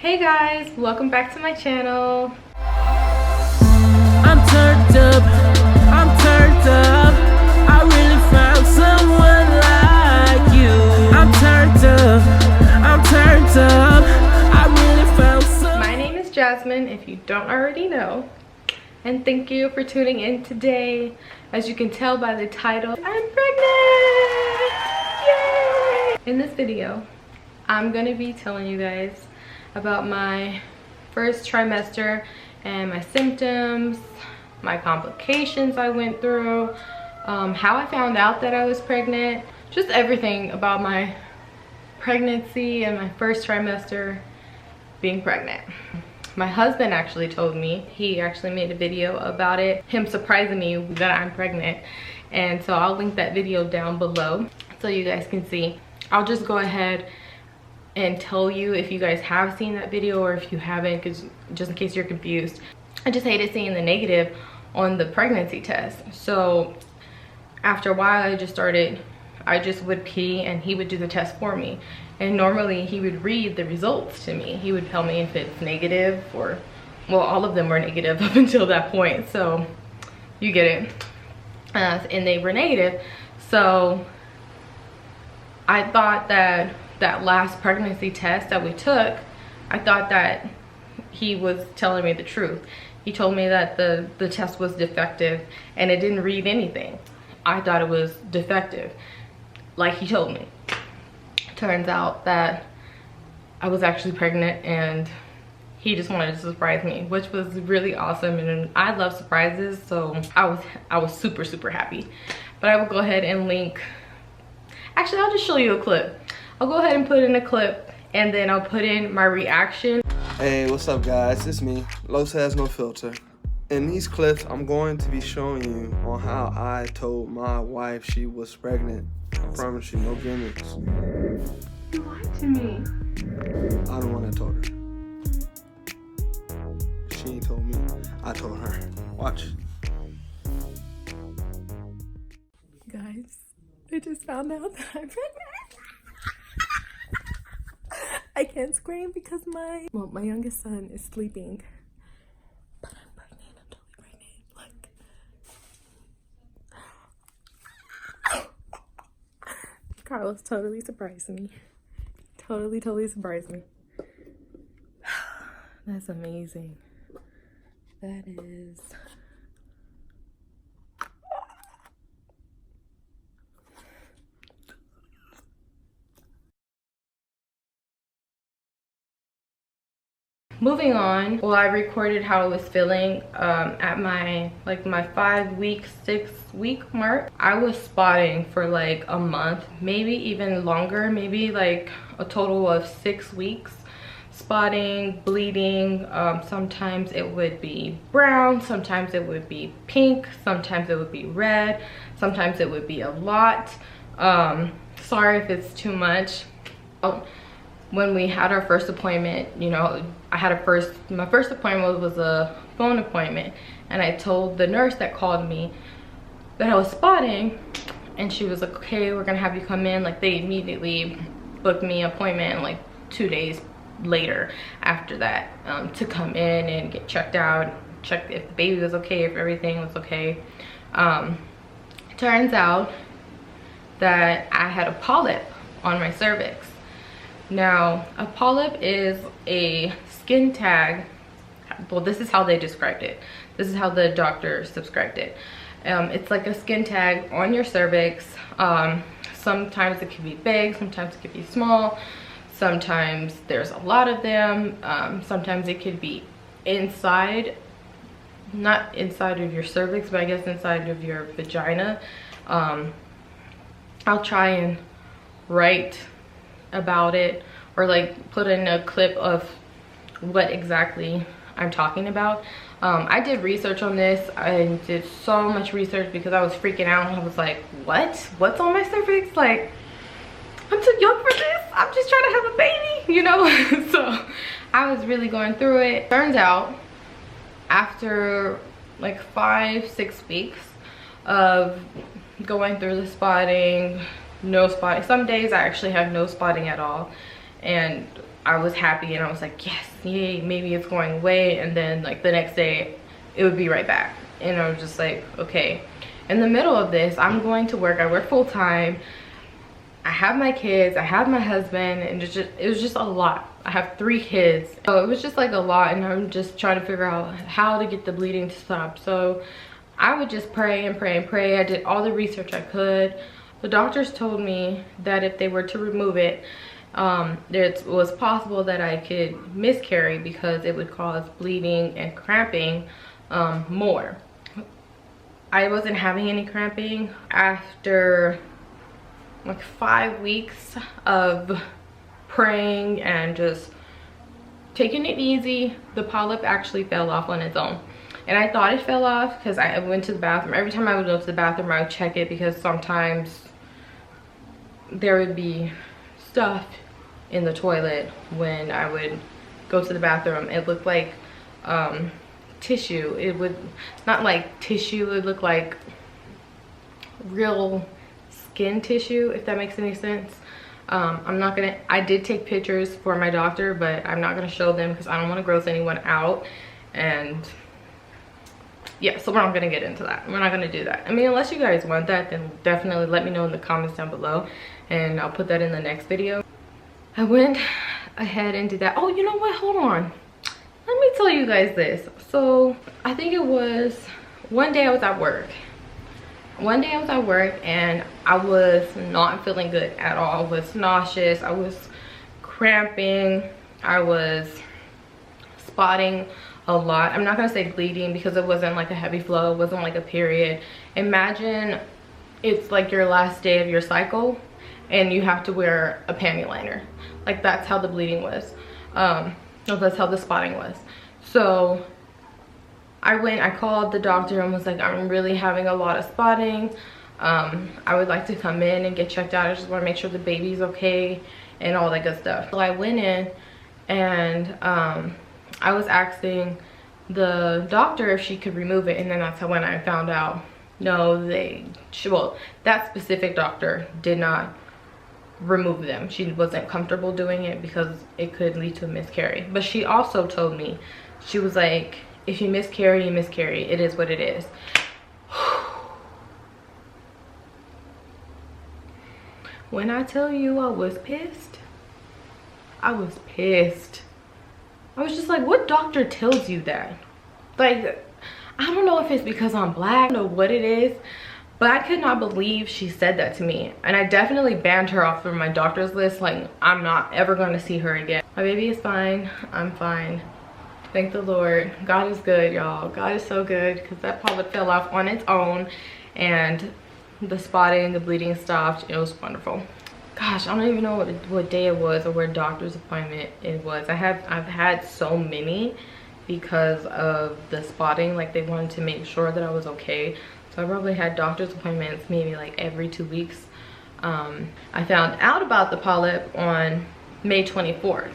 Hey guys, welcome back to my channel. I'm turned up, I'm turned up. I really found someone like you. I'm turned up, I'm turned up. I really found someone. My name is Jasmine, if you don't already know. And thank you for tuning in today. As you can tell by the title, I'm pregnant! Yay! In this video, I'm gonna be telling you guys about my first trimester and my symptoms, my complications I went through, how I found out that I was pregnant, just everything about my pregnancy and my first trimester being pregnant. My husband actually told me, he actually made a video about it, him surprising me that I'm pregnant. And so I'll link that video down below so you guys can see. I'll just go ahead and tell you if you guys have seen that video or if you haven't, because just in case you're confused. I just hated seeing the negative on the pregnancy test. So after a while I just would pee and he would do the test for me. And normally he would read the results to me. He would tell me if it's negative or, well, all of them were negative up until that point. So you get it. And they were negative. So I thought that last pregnancy test that we took, I thought that he was telling me the truth. He told me that the test was defective and it didn't read anything. I thought it was defective, like he told me. Turns out that I was actually pregnant and he just wanted to surprise me, which was really awesome. And I love surprises, so I was super happy. But I will go ahead and link, actually I'll just show you a clip. I'll go ahead and put in a clip and then I'll put in my reaction. Hey, what's up guys? It's me, Los Has No Filter. In these clips, I'm going to be showing you on how I told my wife she was pregnant. I promise you, no gimmicks. You lied to me. I don't want to told her. She ain't told me. I told her. Watch. Guys, I just found out that I'm pregnant. I can't scream because my youngest son is sleeping. But I'm pregnant. I'm totally pregnant. Look. Carlos totally surprised me. Totally surprised me. That's amazing. That is. Moving on, well, I recorded how I was feeling at my 5 week, 6 week mark. I was spotting for like a month, maybe even longer, maybe like a total of 6 weeks. Spotting, bleeding, sometimes it would be brown, sometimes it would be pink, sometimes it would be red, sometimes it would be a lot. Sorry if it's too much. When we had our first appointment, you know, my first appointment was a phone appointment, and I told the nurse that called me that I was spotting, and she was like, okay, we're gonna have you come in. Like, they immediately booked me an appointment like 2 days later after that, to come in and get checked out, check if the baby was okay, if everything was okay. Turns out that I had a polyp on my cervix. Now, a polyp is a skin tag. Well, this is how they described it. This is how the doctor described it. It's like a skin tag on your cervix. Sometimes it can be big, sometimes it can be small. Sometimes there's a lot of them. Sometimes it could be inside, not inside of your cervix, but I guess inside of your vagina. I'll try and write about it or like put in a clip of what exactly I'm talking about. I did research on this. I did so much research because I was freaking out. I was like, what's on my cervix? Like, I'm too young for this. I'm just trying to have a baby, you know? So I was really going through it. Turns out after like 5-6 weeks of going through the spotting, no spotting, some days I actually have no spotting at all, and I was happy and I was like, yes, yay, maybe it's going away. And then like the next day it would be right back. And I was just like, okay. In the middle of this, I'm going to work. I work full time. I have my kids, I have my husband, and it was just a lot. I have 3 kids. So it was just like a lot, and I'm just trying to figure out how to get the bleeding to stop. So I would just pray and pray and pray. I did all the research I could. The doctors told me that if they were to remove it, it was possible that I could miscarry because it would cause bleeding and cramping more. I wasn't having any cramping. After like 5 weeks of praying and just taking it easy, the polyp actually fell off on its own. And I thought it fell off because I went to the bathroom. Every time I would go to the bathroom, I would check it because sometimes there would be stuff in the toilet when I would go to the bathroom. It looked like tissue. It would not like tissue, it would look like real skin tissue, if that makes any sense. I did take pictures for my doctor, but I'm not gonna show them because I don't want to gross anyone out. And yeah, so we're not gonna get into that. We're not gonna do that. I mean, unless you guys want that, then definitely let me know in the comments down below and I'll put that in the next video. I went ahead and did that. Oh, you know what, hold on, let me tell you guys this. So I think it was one day I was at work and I was not feeling good at all. I was nauseous, I was cramping, I was spotting a lot. I'm not gonna say bleeding because it wasn't like a heavy flow, it wasn't like a period. Imagine it's like your last day of your cycle and you have to wear a panty liner. Like that's how the bleeding was. That's how the spotting was. So I called the doctor and was like, I'm really having a lot of spotting. I would like to come in and get checked out. I just want to make sure the baby's okay and all that good stuff. So I went in and I was asking the doctor if she could remove it, and then that's when I found out no, that specific doctor did not remove them. She wasn't comfortable doing it because it could lead to a miscarry. But she also told me, she was like, if you miscarry, you miscarry. It is what it is. When I tell you I was pissed, I was pissed. I was just like, what doctor tells you that? Like, I don't know if it's because I'm black, I don't know what it is, but I could not believe she said that to me. And I definitely banned her off from my doctor's list. Like, I'm not ever going to see her again. My baby is fine. I'm fine. Thank the Lord. God is good, y'all. God is so good, because that polyp fell off on its own and the spotting, the bleeding stopped. It was wonderful. Gosh, I don't even know what day it was or what doctor's appointment it was. I've had so many because of the spotting. Like, they wanted to make sure that I was okay. So I probably had doctor's appointments maybe like every 2 weeks. I found out about the polyp on May 24th.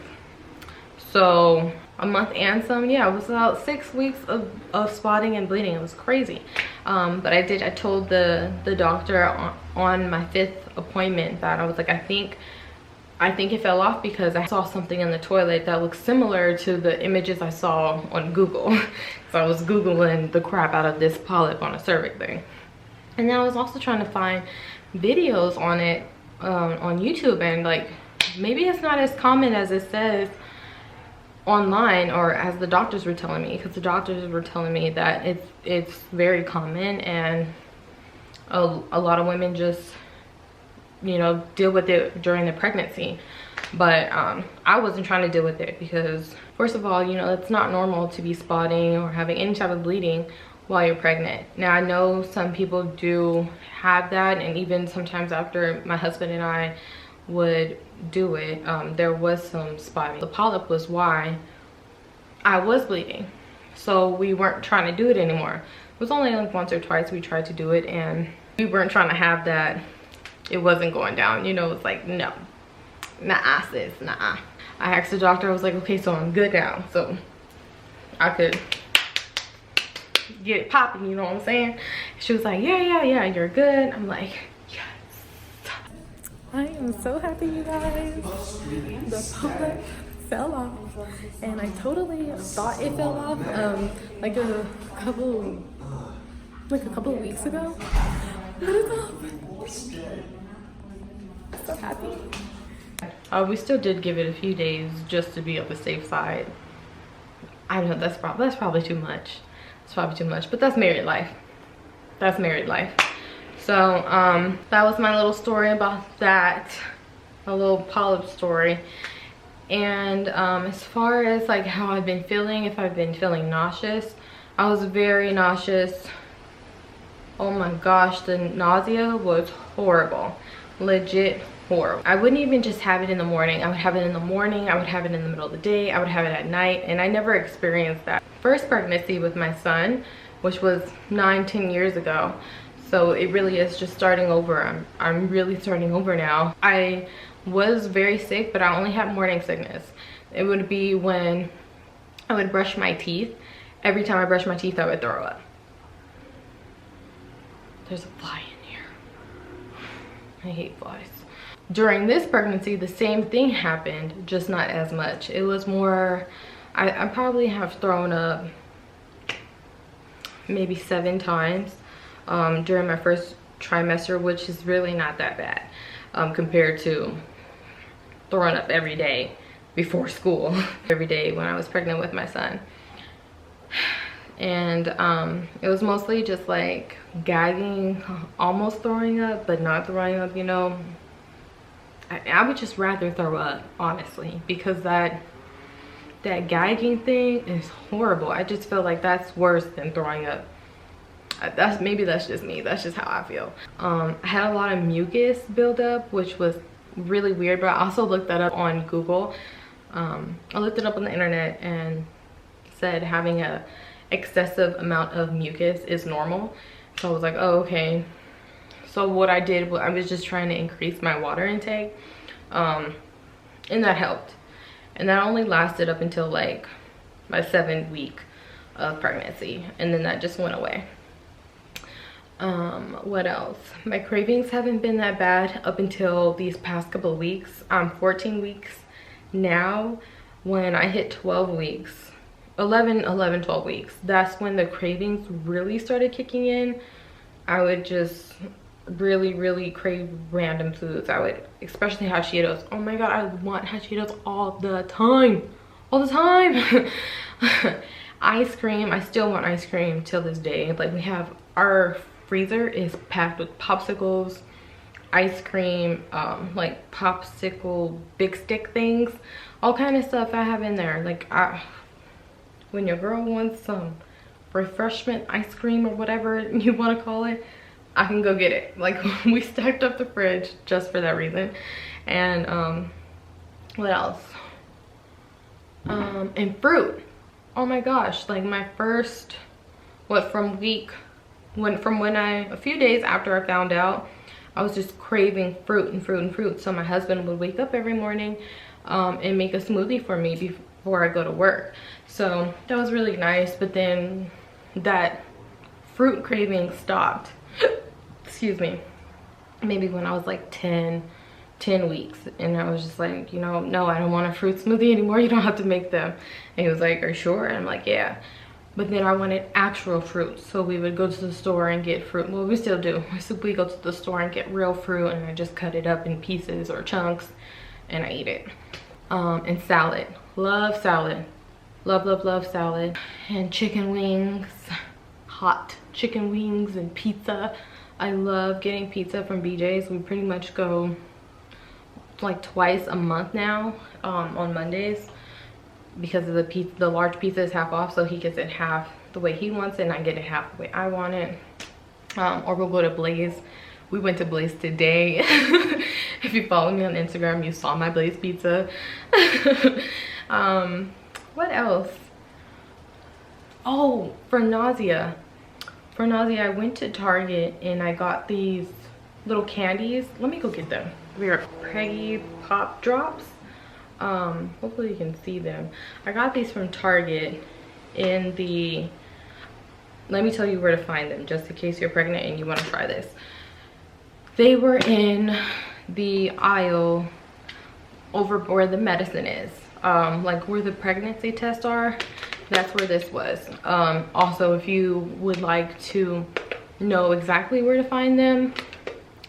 So a month and some, yeah, it was about 6 weeks of spotting and bleeding. It was crazy. But I told the doctor on my 5th appointment that I was like, I think it fell off because I saw something in the toilet that looked similar to the images I saw on Google. So I was Googling the crap out of this polyp on a cervix thing. And then I was also trying to find videos on it on YouTube, and like, maybe it's not as common as it says online, or as the doctors were telling me, because the doctors were telling me that it's very common, and a lot of women just, you know, deal with it during the pregnancy. But I wasn't trying to deal with it because, first of all, you know, it's not normal to be spotting or having any type of bleeding while you're pregnant. Now, I know some people do have that, and even sometimes after my husband and I would do it, there was some spotting. The polyp was why I was bleeding, so we weren't trying to do it anymore. It was only like once or twice we tried to do it, and we weren't trying to have that. It wasn't going down, you know. It's like, no, nah, sis, nah. I asked the doctor, I was like, okay, so I'm good now, so I could get it popping, you know what I'm saying? She was like, yeah, you're good. I'm like, yes. I am so happy, you guys. The polyp fell off, and I totally thought it fell off like a couple of weeks ago, but it's off. So happy. We still did give it a few days just to be on the safe side. I don't know, that's probably too much. It's probably too much, but that's married life. That's married life. So that was my little story about that, a little polyp story. And as far as like how I've been feeling, if I've been feeling nauseous, I was very nauseous. Oh my gosh, the nausea was horrible, legit horrible. I wouldn't even just have it in the morning. I would have it in the morning, I would have it in the middle of the day, I would have it at night, and I never experienced that. First pregnancy with my son, which was 9-10 years ago, so it really is just starting over. I'm really starting over now. I was very sick, but I only had morning sickness. It would be when I would brush my teeth. Every time I brushed my teeth, I would throw up. There's a fly in here. I hate flies. During this pregnancy, the same thing happened, just not as much. It was more, I probably have thrown up maybe 7 times during my first trimester, which is really not that bad compared to throwing up every day before school, every day when I was pregnant with my son. And it was mostly just like gagging, almost throwing up, but not throwing up, you know. I would just rather throw up, honestly, because that gagging thing is horrible. I just feel like that's worse than throwing up. Maybe that's just me. That's just how I feel. I had a lot of mucus buildup, which was really weird, but I also looked that up on Google. I looked it up on the internet and said having a excessive amount of mucus is normal. So I was like, oh, okay. So what I did was I was just trying to increase my water intake, and that helped. And that only lasted up until like my 7th week of pregnancy, and then that just went away. What else? My cravings haven't been that bad up until these past couple of weeks. I'm 14 weeks now. When I hit 12 weeks, 12 weeks, that's when the cravings really started kicking in. I would just really crave random foods. I would, especially hot Cheetos. Oh my god, I want hot Cheetos all the time. Ice cream, I still want ice cream till this day. Like, we have, our freezer is packed with popsicles, ice cream, like popsicle big stick things, all kind of stuff I have in there. Like, when your girl wants some refreshment ice cream or whatever you want to call it, I can go get it. Like, we stacked up the fridge just for that reason. And what else? And fruit. Oh my gosh, like my first, a few days after I found out, I was just craving fruit and fruit. So my husband would wake up every morning and make a smoothie for me before I go to work. So that was really nice, but then that fruit craving stopped. Excuse me, maybe when I was like 10 weeks, and I was just like, you know, no, I don't want a fruit smoothie anymore, you don't have to make them. And he was like, are you sure? And I'm like, yeah. But then I wanted actual fruit, so we would go to the store and get fruit. Well, we still do. We go to the store and get real fruit, and I just cut it up in pieces or chunks and I eat it. And salad, love salad, love salad. And chicken wings, hot chicken wings, and pizza. I love getting pizza from BJ's. We pretty much go like twice a month now, on Mondays, because of the large pizza is half off, so he gets it half the way he wants it and I get it half the way I want it. Or we'll go to Blaze. We went to Blaze today. If you follow me on Instagram, you saw my Blaze pizza. What else? Oh, for nausea, I went to Target and I got these little candies. Let me go get them. We are Preggy Pop Drops. Hopefully you can see them. I got these from Target in the, let me tell you where to find them, just in case you're pregnant and you want to try this. They were in the aisle over where the medicine is. like where the pregnancy tests are, that's where this was. Also, if you would like to know exactly where to find them,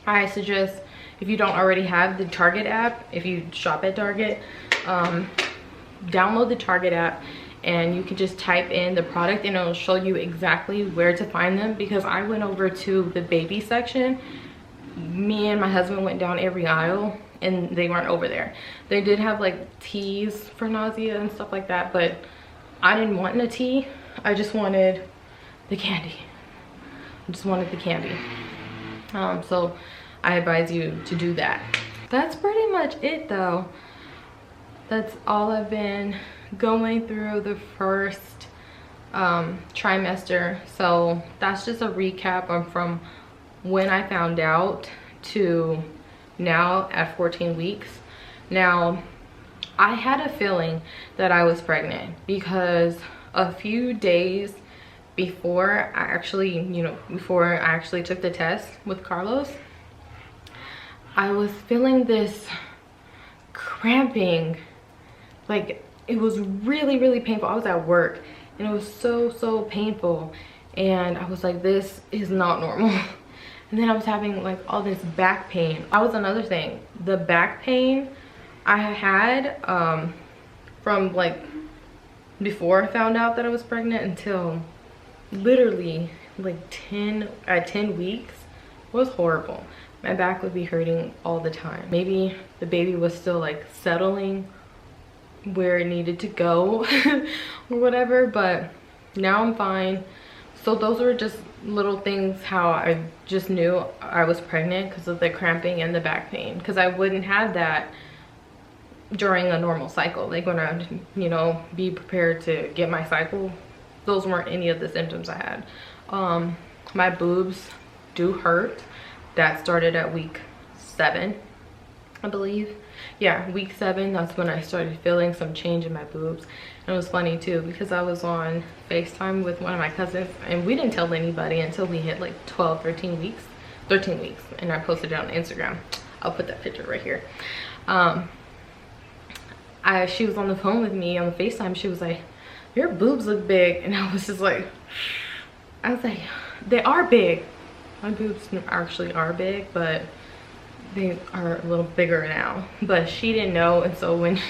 I suggest, if you don't already have the Target app, if you shop at Target, download the Target app and you can just type in the product and it'll show you exactly where to find them. Because I went over to the baby section, me and my husband went down every aisle and they weren't over there. They did have like teas for nausea and stuff like that, but I didn't want a tea. I just wanted the candy. I just wanted the candy. So I advise you to do that. That's pretty much it though. That's all I've been going through the first trimester. So that's just a recap on from when I found out to now at 14 weeks. Now, I had a feeling that I was pregnant because a few days before I actually, before I actually took the test with Carlos, I was feeling this cramping. Like, it was really, really painful. I was at work and it was so painful. And I was like, this is not normal. And then I was having like all this back pain. That was another thing. The back pain I had from like before I found out that I was pregnant until literally like 10 weeks was horrible. My back would be hurting all the time. Maybe the baby was still like settling where it needed to go or whatever, but now I'm fine. So those were just little things how I just knew I was pregnant, because of the cramping and the back pain, because I wouldn't have that during a normal cycle. Like when I would, be prepared to get my cycle, those weren't any of the symptoms I had. My boobs do hurt. That started at week 7, I believe. Yeah, week 7, that's when I started feeling some change in my boobs. And it was funny too, because I was on FaceTime with one of my cousins and we didn't tell anybody until we hit like 13 weeks, and I posted it on Instagram. I'll put that picture right here. She was on the phone with me on the FaceTime. She was like, your boobs look big. And I was just like, they are big. My boobs actually are big, but they are a little bigger now. But she didn't know, and so when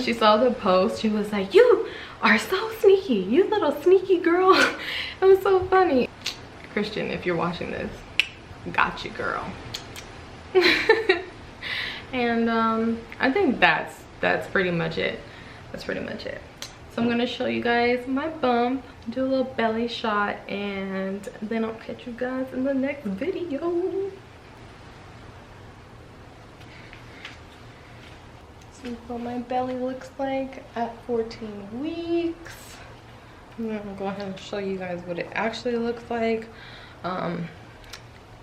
she saw the post, she was like, you are so sneaky, you little sneaky girl. It was so funny. Christian, if you're watching this, got you, girl. And I think that's pretty much it. That's pretty much it. So I'm gonna show you guys my bump, do a little belly shot, and then I'll catch you guys in the next video. This is what my belly looks like at 14 weeks. I'm gonna go ahead and show you guys what it actually looks like.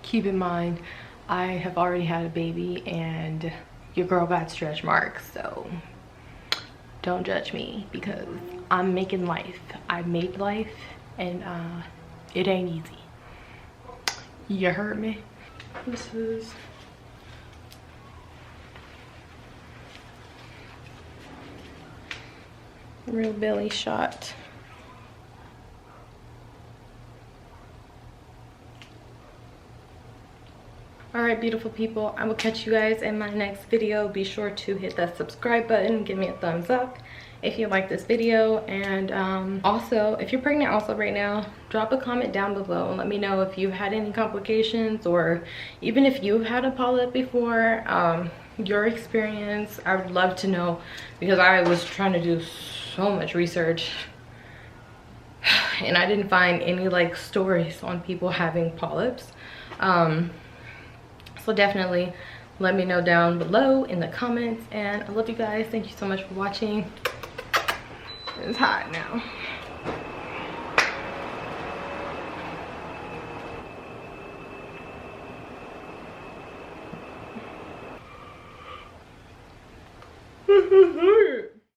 Keep in mind, I have already had a baby and your girl got stretch marks, so don't judge me because I'm making life. I made life, and it ain't easy. You heard me? This is real belly shot. All right, beautiful people, I will catch you guys in my next video. Be sure to hit that subscribe button, give me a thumbs up if you like this video, and also if you're pregnant also right now, drop a comment down below and let me know if you've had any complications, or even if you've had a polyp before, your experience. I would love to know, because I was trying to do so much research and I didn't find any like stories on people having polyps. So definitely let me know down below in the comments, and I love you guys. Thank you so much for watching. It's hot now.